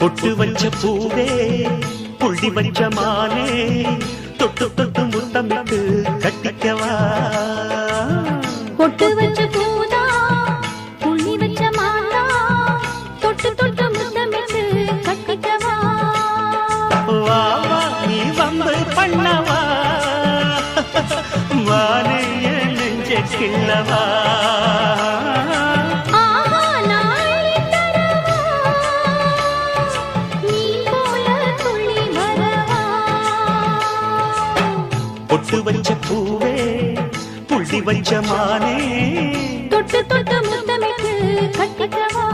பொட்டு வச்ச பூவே புள்ளி வச்ச மானே தொட்டு தொட்டு முத்தமிட்டு கட்டிக்கவா பொட்டு வச்ச பூதா புள்ளி வச்ச மானா தொட்டு தொட்டு முத்தமிட்டு கட்டிக்கவா வா வா நீ வம்பு பண்ணவா வானே என் நெஞ்ச கிள்ளவா பொட்டு வச்ச பூவே புள்ளி வச்ச மானே தொட்டு தொட்டு முத்தமிட்டு கட்டிக்கவா